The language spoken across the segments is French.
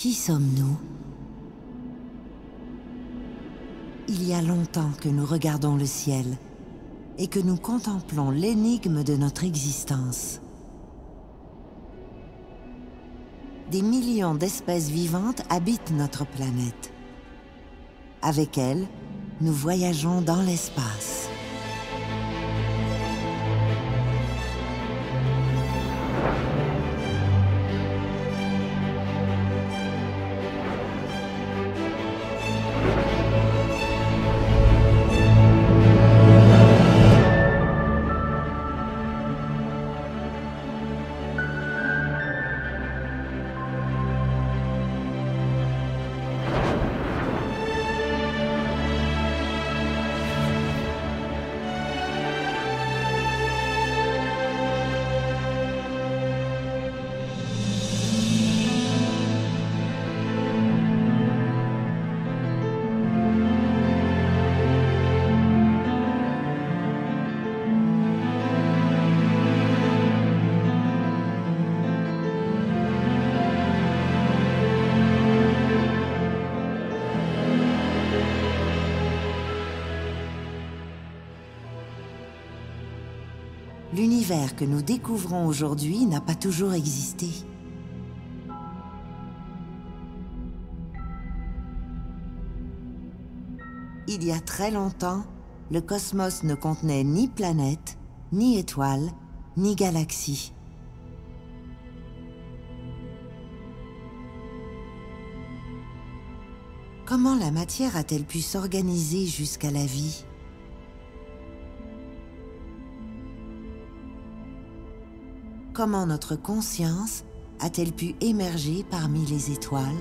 Qui sommes-nous? Il y a longtemps que nous regardons le ciel et que nous contemplons l'énigme de notre existence. Des millions d'espèces vivantes habitent notre planète. Avec elles, nous voyageons dans l'espace. L'univers que nous découvrons aujourd'hui n'a pas toujours existé. Il y a très longtemps, le cosmos ne contenait ni planètes, ni étoiles, ni galaxies. Comment la matière a-t-elle pu s'organiser jusqu'à la vie ? Comment notre conscience a-t-elle pu émerger parmi les étoiles ?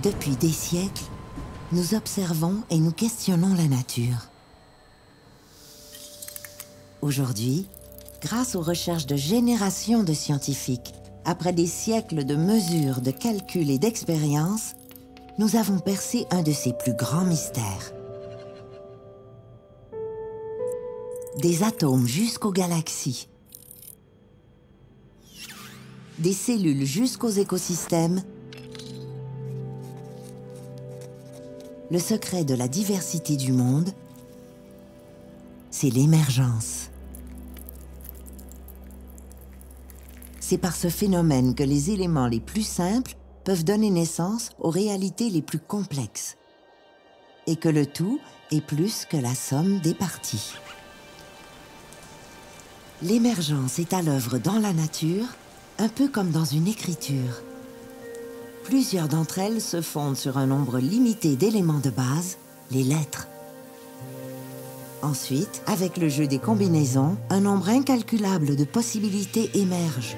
Depuis des siècles, nous observons et nous questionnons la nature. Aujourd'hui, grâce aux recherches de générations de scientifiques, après des siècles de mesures, de calculs et d'expériences, nous avons percé un de ses plus grands mystères. Des atomes jusqu'aux galaxies, des cellules jusqu'aux écosystèmes, le secret de la diversité du monde, c'est l'émergence. C'est par ce phénomène que les éléments les plus simples peuvent donner naissance aux réalités les plus complexes, et que le tout est plus que la somme des parties. L'émergence est à l'œuvre dans la nature, un peu comme dans une écriture. Plusieurs d'entre elles se fondent sur un nombre limité d'éléments de base, les lettres. Ensuite, avec le jeu des combinaisons, un nombre incalculable de possibilités émerge.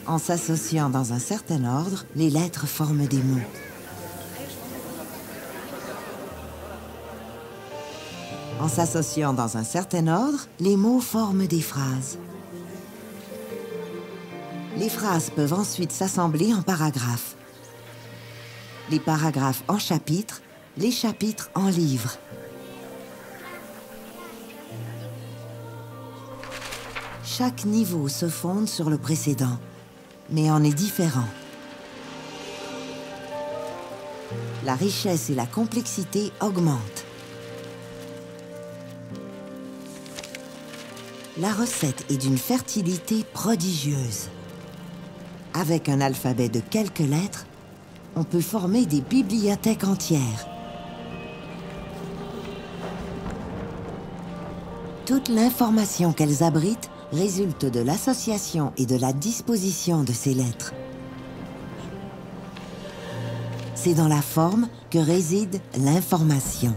En s'associant dans un certain ordre, les lettres forment des mots. En s'associant dans un certain ordre, les mots forment des phrases. Les phrases peuvent ensuite s'assembler en paragraphes. Les paragraphes en chapitres, les chapitres en livres. Chaque niveau se fonde sur le précédent, mais en est différent. La richesse et la complexité augmentent. La recette est d'une fertilité prodigieuse. Avec un alphabet de quelques lettres, on peut former des bibliothèques entières. Toute l'information qu'elles abritent résulte de l'association et de la disposition de ces lettres. C'est dans la forme que réside l'information.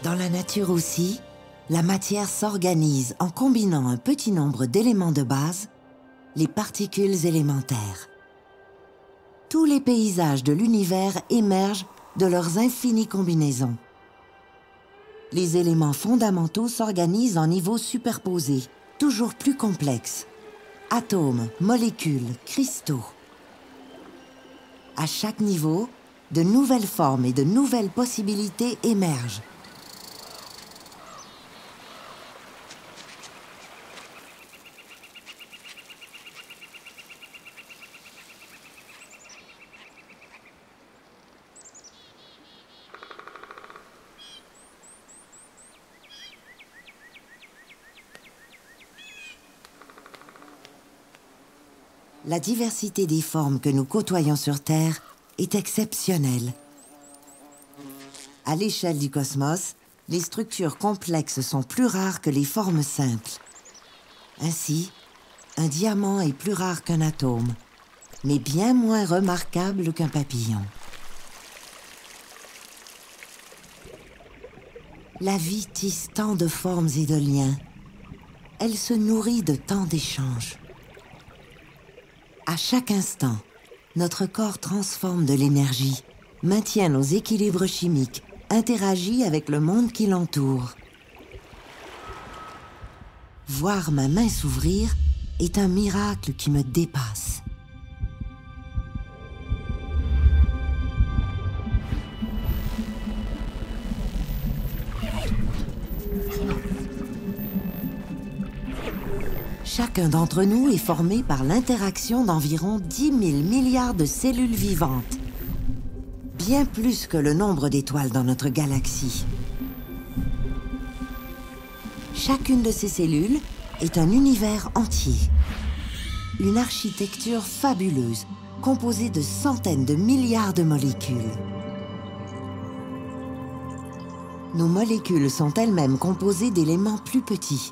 Dans la nature aussi, la matière s'organise en combinant un petit nombre d'éléments de base, les particules élémentaires. Tous les paysages de l'univers émergent de leurs infinies combinaisons. Les éléments fondamentaux s'organisent en niveaux superposés, toujours plus complexes. Atomes, molécules, cristaux. À chaque niveau, de nouvelles formes et de nouvelles possibilités émergent. La diversité des formes que nous côtoyons sur Terre est exceptionnelle. À l'échelle du cosmos, les structures complexes sont plus rares que les formes simples. Ainsi, un diamant est plus rare qu'un atome, mais bien moins remarquable qu'un papillon. La vie tisse tant de formes et de liens. Elle se nourrit de tant d'échanges. À chaque instant, notre corps transforme de l'énergie, maintient nos équilibres chimiques, interagit avec le monde qui l'entoure. Voir ma main s'ouvrir est un miracle qui me dépasse. Chacun d'entre nous est formé par l'interaction d'environ 10 000 milliards de cellules vivantes. Bien plus que le nombre d'étoiles dans notre galaxie. Chacune de ces cellules est un univers entier. Une architecture fabuleuse, composée de centaines de milliards de molécules. Nos molécules sont elles-mêmes composées d'éléments plus petits,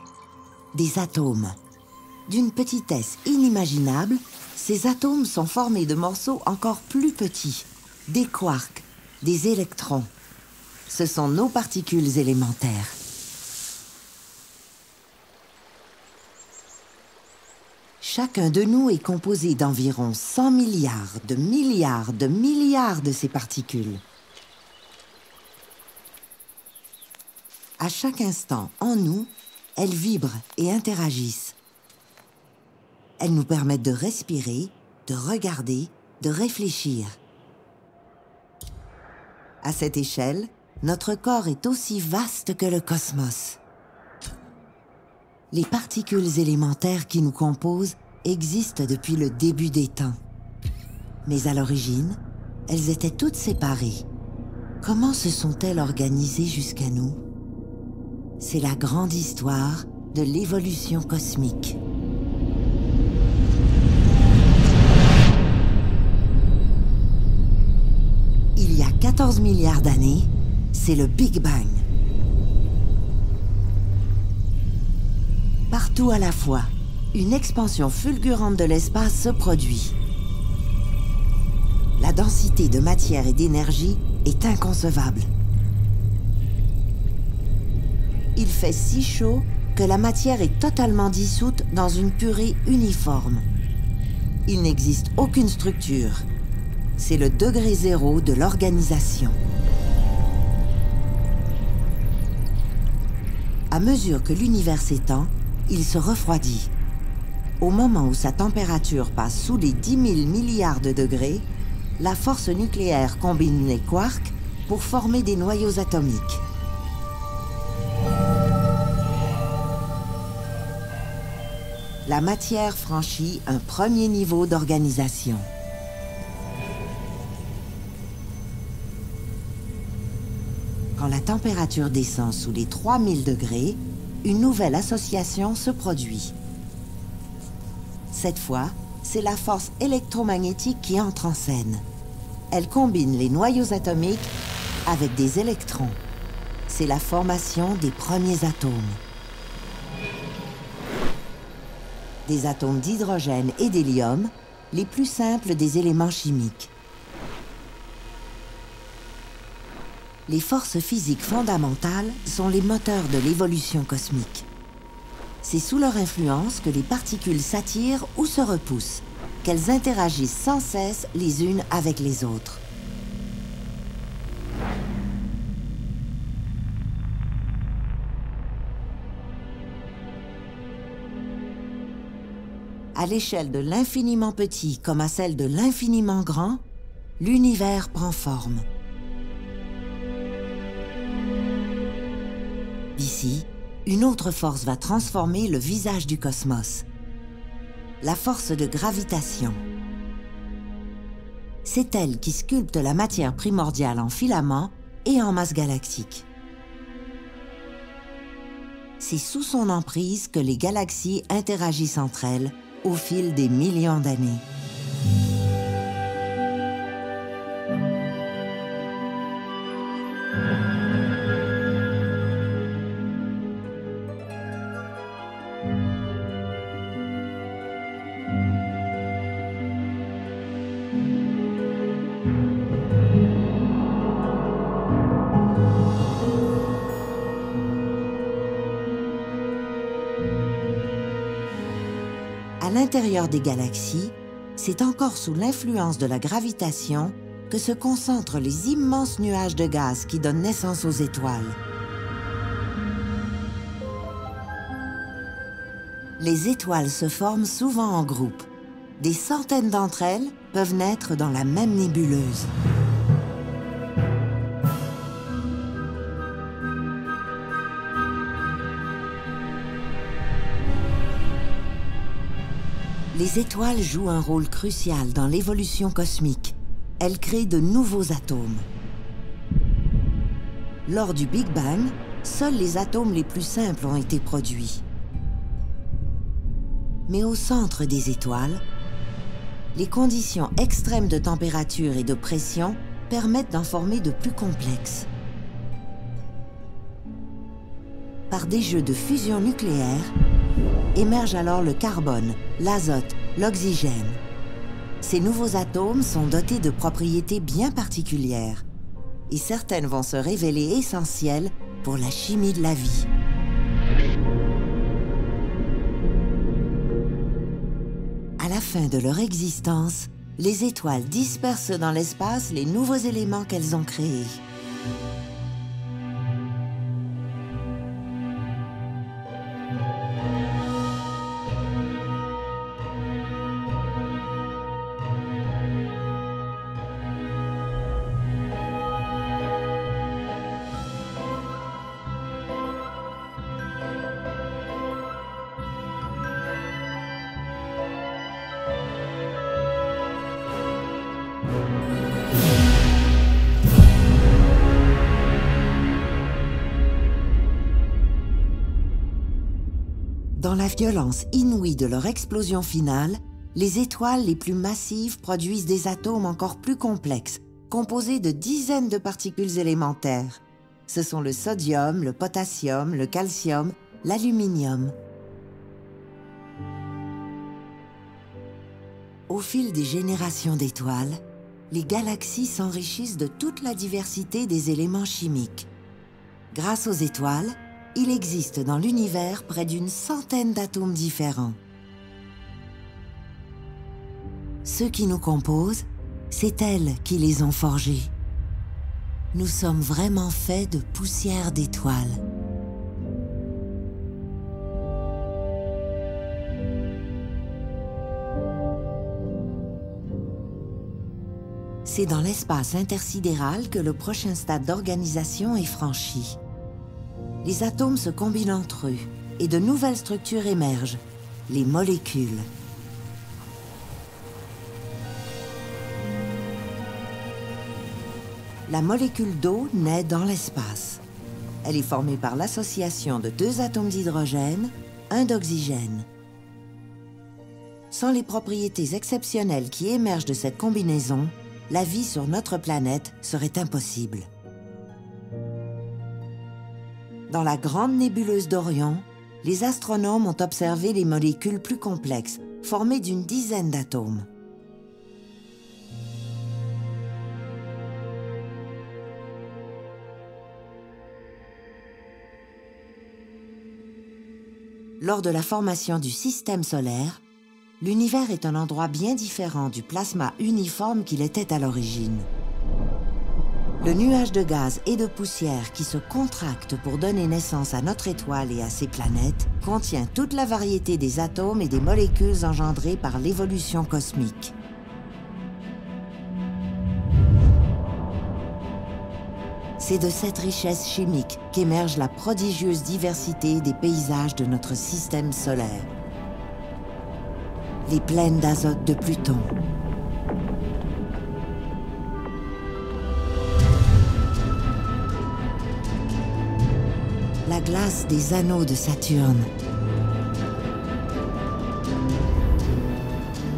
des atomes. D'une petitesse inimaginable, ces atomes sont formés de morceaux encore plus petits, des quarks, des électrons. Ce sont nos particules élémentaires. Chacun de nous est composé d'environ 100 milliards de milliards de milliards de ces particules. À chaque instant, en nous, elles vibrent et interagissent. Elles nous permettent de respirer, de regarder, de réfléchir. À cette échelle, notre corps est aussi vaste que le cosmos. Les particules élémentaires qui nous composent existent depuis le début des temps. Mais à l'origine, elles étaient toutes séparées. Comment se sont-elles organisées jusqu'à nous? C'est la grande histoire de l'évolution cosmique. Il y a 14 milliards d'années, c'est le Big Bang. Partout à la fois, une expansion fulgurante de l'espace se produit. La densité de matière et d'énergie est inconcevable. Il fait si chaud que la matière est totalement dissoute dans une purée uniforme. Il n'existe aucune structure. C'est le degré zéro de l'organisation. À mesure que l'univers s'étend, il se refroidit. Au moment où sa température passe sous les 10 000 milliards de degrés, la force nucléaire combine les quarks pour former des noyaux atomiques. La matière franchit un premier niveau d'organisation. la température descend sous les 3000 degrés, une nouvelle association se produit. Cette fois, c'est la force électromagnétique qui entre en scène. Elle combine les noyaux atomiques avec des électrons. C'est la formation des premiers atomes. Des atomes d'hydrogène et d'hélium, les plus simples des éléments chimiques. Les forces physiques fondamentales sont les moteurs de l'évolution cosmique. C'est sous leur influence que les particules s'attirent ou se repoussent, qu'elles interagissent sans cesse les unes avec les autres. À l'échelle de l'infiniment petit comme à celle de l'infiniment grand, l'univers prend forme. Ici, une autre force va transformer le visage du cosmos. La force de gravitation. C'est elle qui sculpte la matière primordiale en filaments et en masse galactique. C'est sous son emprise que les galaxies interagissent entre elles au fil des millions d'années. À l'intérieur des galaxies, c'est encore sous l'influence de la gravitation que se concentrent les immenses nuages de gaz qui donnent naissance aux étoiles. Les étoiles se forment souvent en groupe. Des centaines d'entre elles peuvent naître dans la même nébuleuse. Les étoiles jouent un rôle crucial dans l'évolution cosmique. Elles créent de nouveaux atomes. Lors du Big Bang, seuls les atomes les plus simples ont été produits. Mais au centre des étoiles, les conditions extrêmes de température et de pression permettent d'en former de plus complexes. Par des jeux de fusion nucléaire, émerge alors le carbone, l'azote, l'oxygène. Ces nouveaux atomes sont dotés de propriétés bien particulières, et certaines vont se révéler essentielles pour la chimie de la vie. À la fin de leur existence, les étoiles dispersent dans l'espace les nouveaux éléments qu'elles ont créés. Dans la violence inouïe de leur explosion finale, les étoiles les plus massives produisent des atomes encore plus complexes, composés de dizaines de particules élémentaires. Ce sont le sodium, le potassium, le calcium, l'aluminium. Au fil des générations d'étoiles, les galaxies s'enrichissent de toute la diversité des éléments chimiques. Grâce aux étoiles, il existe dans l'univers près d'une centaine d'atomes différents. Ceux qui nous composent, c'est elles qui les ont forgés. Nous sommes vraiment faits de poussière d'étoiles. C'est dans l'espace intersidéral que le prochain stade d'organisation est franchi. Les atomes se combinent entre eux et de nouvelles structures émergent, les molécules. La molécule d'eau naît dans l'espace. Elle est formée par l'association de 2 atomes d'hydrogène, 1 d'oxygène. Sans les propriétés exceptionnelles qui émergent de cette combinaison, la vie sur notre planète serait impossible. Dans la grande nébuleuse d'Orion, les astronomes ont observé les molécules plus complexes, formées d'une dizaine d'atomes. Lors de la formation du système solaire, l'univers est un endroit bien différent du plasma uniforme qu'il était à l'origine. Le nuage de gaz et de poussière qui se contracte pour donner naissance à notre étoile et à ses planètes contient toute la variété des atomes et des molécules engendrées par l'évolution cosmique. C'est de cette richesse chimique qu'émerge la prodigieuse diversité des paysages de notre système solaire. Les plaines d'azote de Pluton, la glace des anneaux de Saturne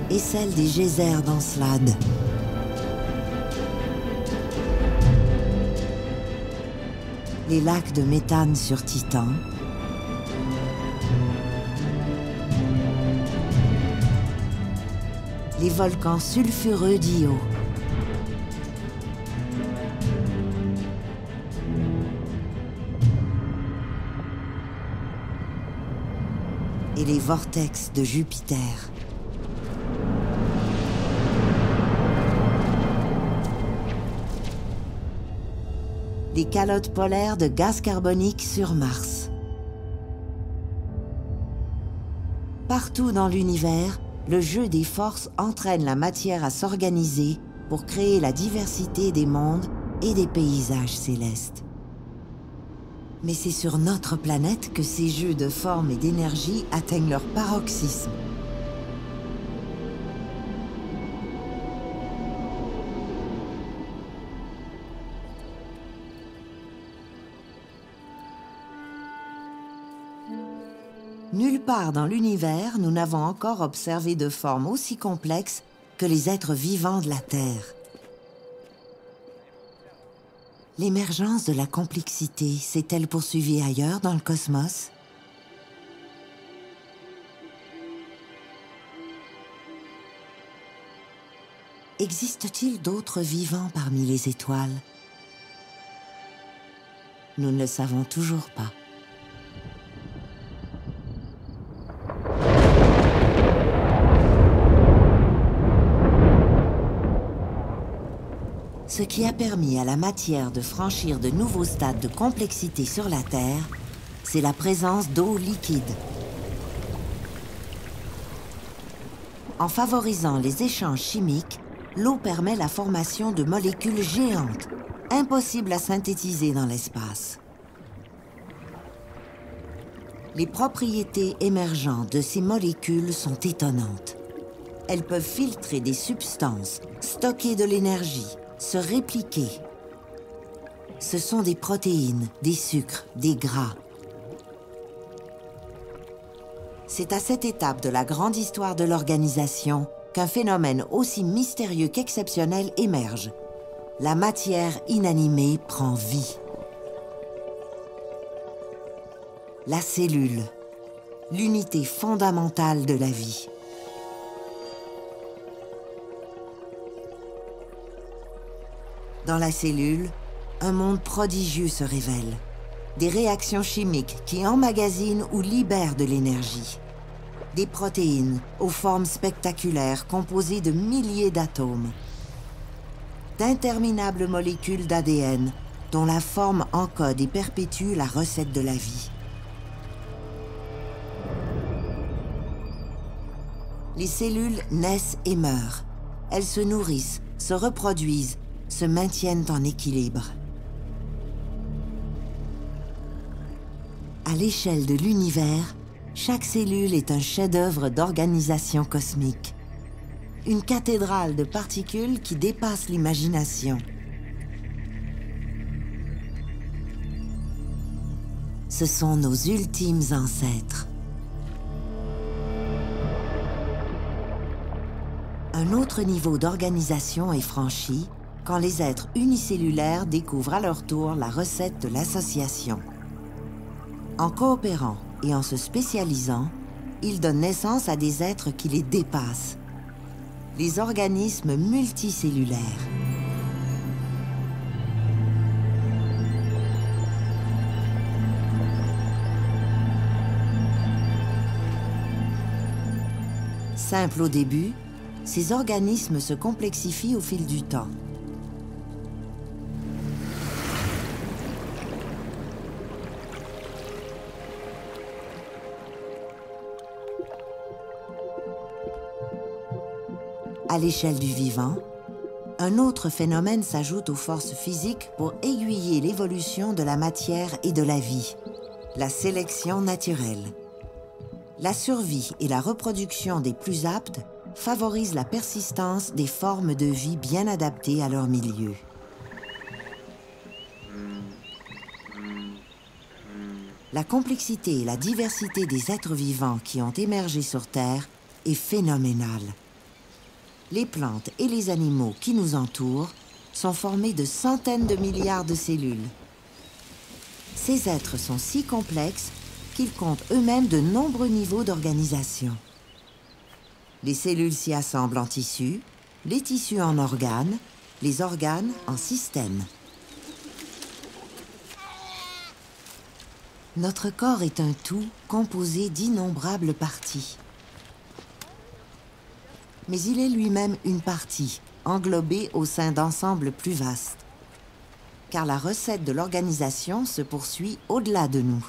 et celle des geysers d'Encelade. Les lacs de méthane sur Titan, les volcans sulfureux d'Io, et les vortex de Jupiter. Les calottes polaires de gaz carbonique sur Mars. Partout dans l'univers, le jeu des forces entraîne la matière à s'organiser pour créer la diversité des mondes et des paysages célestes. Mais c'est sur notre planète que ces jeux de forme et d'énergie atteignent leur paroxysme. Nulle part dans l'univers, nous n'avons encore observé de formes aussi complexes que les êtres vivants de la Terre. L'émergence de la complexité s'est-elle poursuivie ailleurs dans le cosmos? Existe-t-il d'autres vivants parmi les étoiles? Nous ne le savons toujours pas. Ce qui a permis à la matière de franchir de nouveaux stades de complexité sur la Terre, c'est la présence d'eau liquide. En favorisant les échanges chimiques, l'eau permet la formation de molécules géantes, impossibles à synthétiser dans l'espace. Les propriétés émergentes de ces molécules sont étonnantes. Elles peuvent filtrer des substances, stocker de l'énergie, se répliquer. Ce sont des protéines, des sucres, des gras. C'est à cette étape de la grande histoire de l'organisation qu'un phénomène aussi mystérieux qu'exceptionnel émerge. La matière inanimée prend vie. La cellule, l'unité fondamentale de la vie. Dans la cellule, un monde prodigieux se révèle. Des réactions chimiques qui emmagasinent ou libèrent de l'énergie. Des protéines aux formes spectaculaires composées de milliers d'atomes. D'interminables molécules d'ADN dont la forme encode et perpétue la recette de la vie. Les cellules naissent et meurent. Elles se nourrissent, se reproduisent, se maintiennent en équilibre. À l'échelle de l'univers, chaque cellule est un chef-d'œuvre d'organisation cosmique. Une cathédrale de particules qui dépasse l'imagination. Ce sont nos ultimes ancêtres. Un autre niveau d'organisation est franchi quand les êtres unicellulaires découvrent à leur tour la recette de l'association. En coopérant et en se spécialisant, ils donnent naissance à des êtres qui les dépassent, les organismes multicellulaires. Simples au début, ces organismes se complexifient au fil du temps. À l'échelle du vivant, un autre phénomène s'ajoute aux forces physiques pour aiguiller l'évolution de la matière et de la vie, la sélection naturelle. La survie et la reproduction des plus aptes favorisent la persistance des formes de vie bien adaptées à leur milieu. La complexité et la diversité des êtres vivants qui ont émergé sur Terre est phénoménale. Les plantes et les animaux qui nous entourent sont formés de centaines de milliards de cellules. Ces êtres sont si complexes qu'ils comptent eux-mêmes de nombreux niveaux d'organisation. Les cellules s'y assemblent en tissus, les tissus en organes, les organes en systèmes. Notre corps est un tout composé d'innombrables parties. Mais il est lui-même une partie, englobée au sein d'ensembles plus vastes. Car la recette de l'organisation se poursuit au-delà de nous.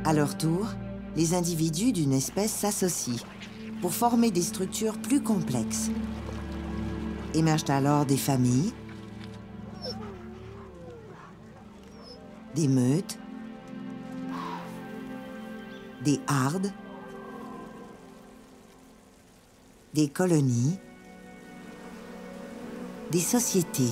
À leur tour, les individus d'une espèce s'associent pour former des structures plus complexes. Émergent alors des familles, des meutes, des hardes, des colonies, des sociétés.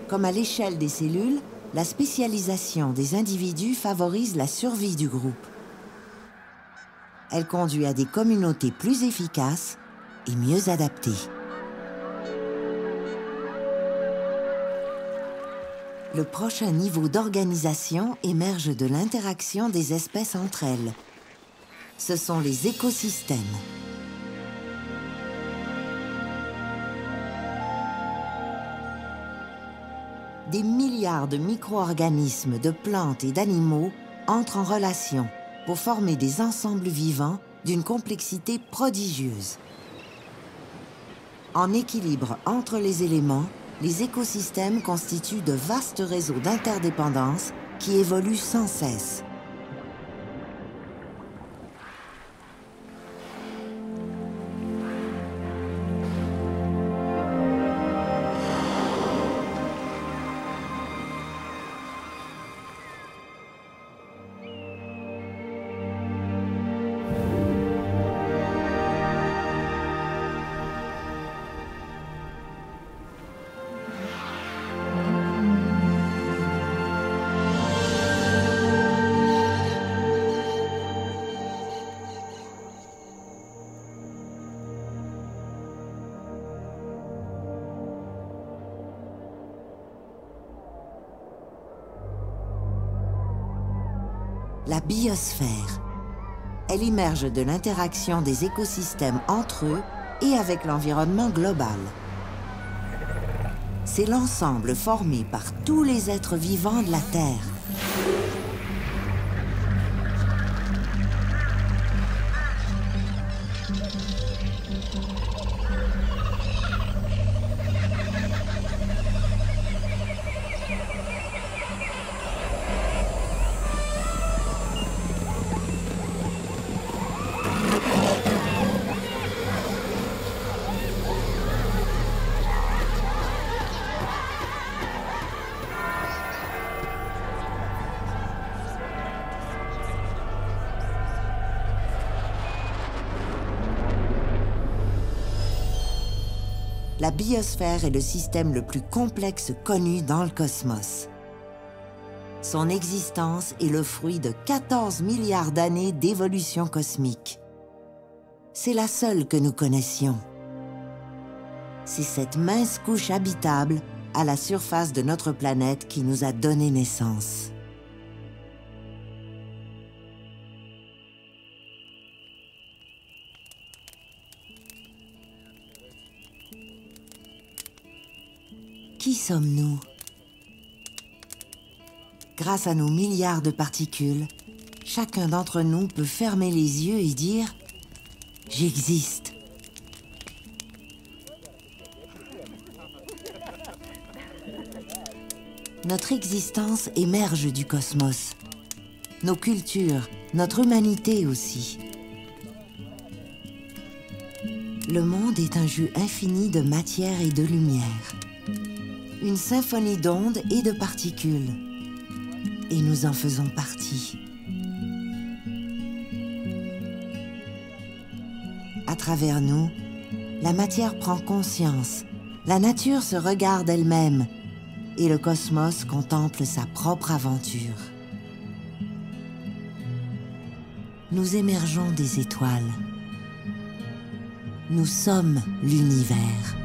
Comme à l'échelle des cellules, la spécialisation des individus favorise la survie du groupe. Elle conduit à des communautés plus efficaces et mieux adaptées. Le prochain niveau d'organisation émerge de l'interaction des espèces entre elles. Ce sont les écosystèmes. Des milliards de micro-organismes, de plantes et d'animaux entrent en relation pour former des ensembles vivants d'une complexité prodigieuse. En équilibre entre les éléments, les écosystèmes constituent de vastes réseaux d'interdépendance qui évoluent sans cesse. La biosphère. Elle émerge de l'interaction des écosystèmes entre eux et avec l'environnement global. C'est l'ensemble formé par tous les êtres vivants de la Terre. la biosphère est le système le plus complexe connu dans le cosmos. Son existence est le fruit de 14 milliards d'années d'évolution cosmique. C'est la seule que nous connaissions. C'est cette mince couche habitable à la surface de notre planète qui nous a donné naissance. Qui sommes-nous? Grâce à nos milliards de particules, chacun d'entre nous peut fermer les yeux et dire « J'existe ». Notre existence émerge du cosmos. Nos cultures, notre humanité aussi. Le monde est un jus infini de matière et de lumière. Une symphonie d'ondes et de particules. Et nous en faisons partie. À travers nous, la matière prend conscience, la nature se regarde elle-même, et le cosmos contemple sa propre aventure. Nous émergeons des étoiles. Nous sommes l'univers.